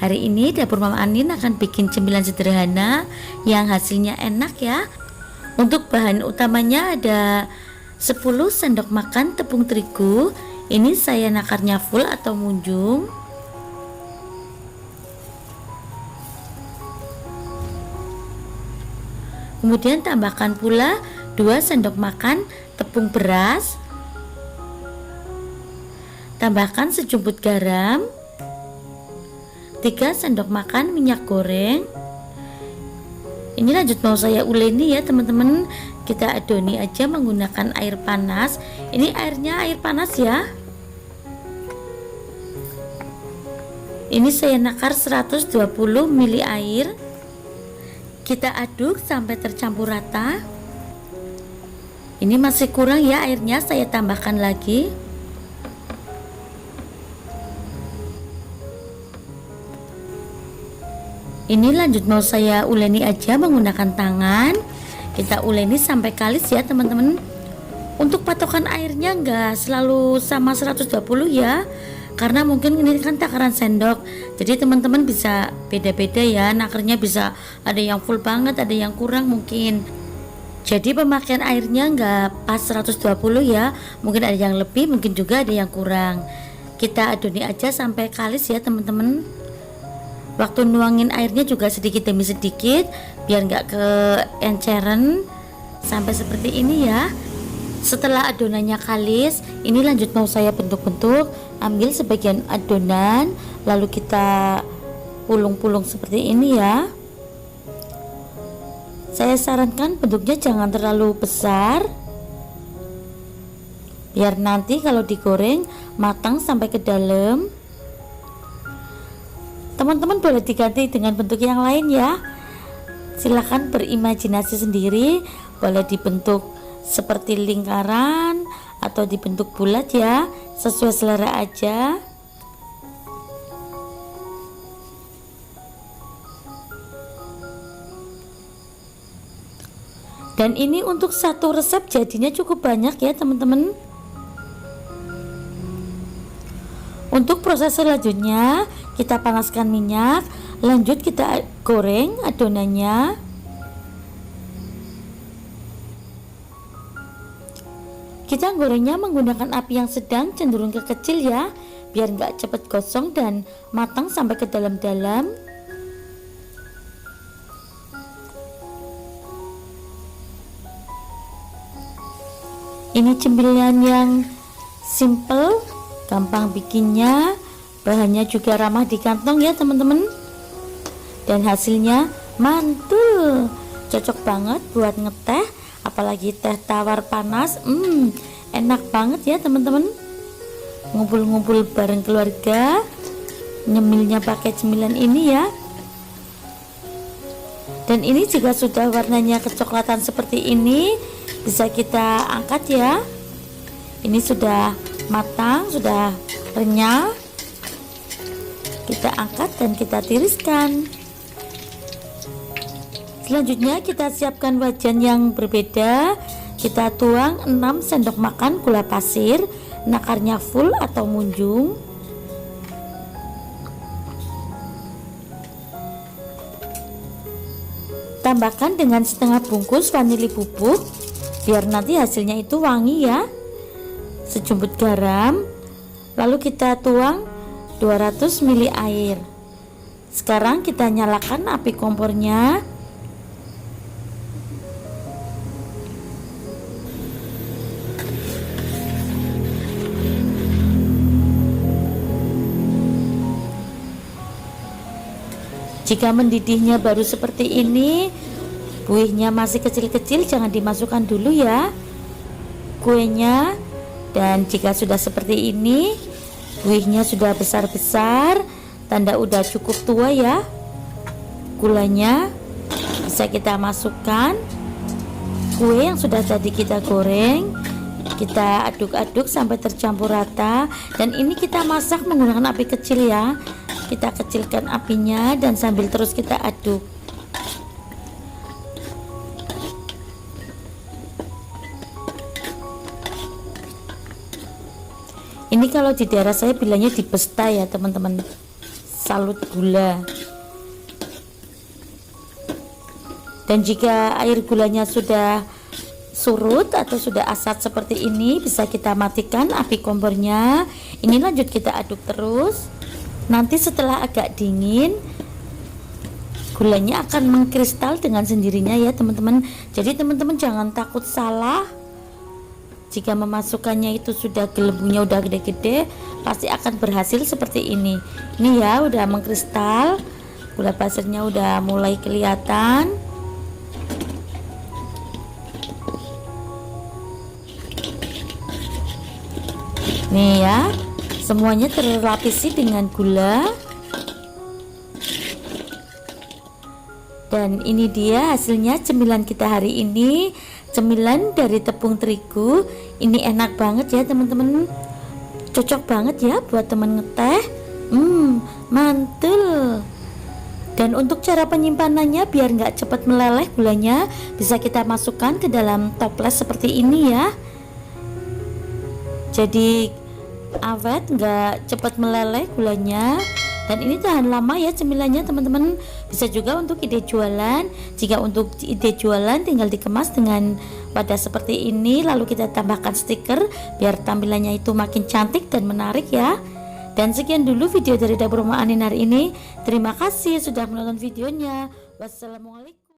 Hari ini dapur Mama Anin akan bikin cemilan sederhana yang hasilnya enak ya. Untuk bahan utamanya ada 10 sendok makan tepung terigu. Ini saya nakarnya full atau munjung. Kemudian tambahkan pula 2 sendok makan tepung beras. Tambahkan sejumput garam, 3 sendok makan minyak goreng. Ini lanjut mau saya uleni ya teman-teman. Kita adoni aja menggunakan air panas. Ini airnya air panas ya. Ini saya nakar 120 ml air. Kita aduk sampai tercampur rata. Ini masih kurang ya airnya, saya tambahkan lagi. Ini lanjut mau saya uleni aja menggunakan tangan. Kita uleni sampai kalis ya teman-teman. Untuk patokan airnya enggak selalu sama 120 ya, karena mungkin ini kan takaran sendok, jadi teman-teman bisa beda-beda ya. Nakernya bisa ada yang full banget, ada yang kurang mungkin. Jadi pemakaian airnya enggak pas 120 ya, mungkin ada yang lebih, mungkin juga ada yang kurang. Kita adoni aja sampai kalis ya teman-teman. Waktu nuangin airnya juga sedikit demi sedikit biar nggak keenceran sampai seperti ini ya. Setelah adonannya kalis, ini lanjut mau saya bentuk-bentuk. Ambil sebagian adonan lalu kita pulung-pulung seperti ini ya. Saya sarankan bentuknya jangan terlalu besar, biar nanti kalau digoreng matang sampai ke dalam. Teman-teman boleh diganti dengan bentuk yang lain ya. Silahkan berimajinasi sendiri. Boleh dibentuk seperti lingkaran atau dibentuk bulat ya, sesuai selera aja. Dan ini untuk satu resep jadinya cukup banyak ya teman-teman. Untuk proses selanjutnya kita panaskan minyak, lanjut kita goreng adonannya. Kita gorengnya menggunakan api yang sedang cenderung ke kecil ya, biar nggak cepet gosong dan matang sampai ke dalam-dalam. Ini cemilan yang simple, gampang bikinnya, bahannya juga ramah di kantong ya teman-teman, dan hasilnya mantul, cocok banget buat ngeteh, apalagi teh tawar panas. Enak banget ya teman-teman, ngumpul-ngumpul bareng keluarga, nyemilnya pakai cemilan ini ya. Dan ini jika sudah warnanya kecoklatan seperti ini, bisa kita angkat ya. Ini sudah matang, sudah renyah. Kita angkat dan kita tiriskan. Selanjutnya kita siapkan wajan yang berbeda. Kita tuang 6 sendok makan gula pasir, nakarnya full atau munjung. Tambahkan dengan setengah bungkus vanili bubuk biar nanti hasilnya itu wangi ya. Sejumput garam, lalu kita tuang 200 ml air. Sekarang kita nyalakan api kompornya. Jika mendidihnya baru seperti ini, buihnya masih kecil-kecil, jangan dimasukkan dulu ya kuenya. Dan jika sudah seperti ini, buihnya sudah besar-besar, tanda udah cukup tua ya. Gulanya bisa kita masukkan. Kue yang sudah tadi kita goreng, kita aduk-aduk sampai tercampur rata. Dan ini kita masak menggunakan api kecil ya. Kita kecilkan apinya dan sambil terus kita aduk. Ini kalau di daerah saya bilangnya dipesta ya teman-teman. salut gula. Dan jika air gulanya sudah surut atau sudah asat seperti ini, bisa kita matikan api kompornya. Ini lanjut kita aduk terus. Nanti setelah agak dingin, gulanya akan mengkristal dengan sendirinya ya teman-teman. Jadi teman-teman jangan takut salah. Jika memasukkannya itu sudah gelembungnya udah gede-gede, pasti akan berhasil seperti ini. Ini ya udah mengkristal, gula pasirnya udah mulai kelihatan. Nih ya, semuanya terlapisi dengan gula. Dan ini dia hasilnya cemilan kita hari ini, cemilan dari tepung terigu. Ini enak banget ya teman-teman, cocok banget ya buat teman ngeteh. Mantul. Dan untuk cara penyimpanannya biar nggak cepat meleleh gulanya, bisa kita masukkan ke dalam toples seperti ini ya. Jadi awet, nggak cepat meleleh gulanya. Dan ini tahan lama ya cemilannya teman-teman. Bisa juga untuk ide jualan. Jika untuk ide jualan tinggal dikemas dengan wadah seperti ini, lalu kita tambahkan stiker biar tampilannya itu makin cantik dan menarik ya. Dan sekian dulu video dari dapur Oma Anin hari ini. Terima kasih sudah menonton videonya. Wassalamualaikum.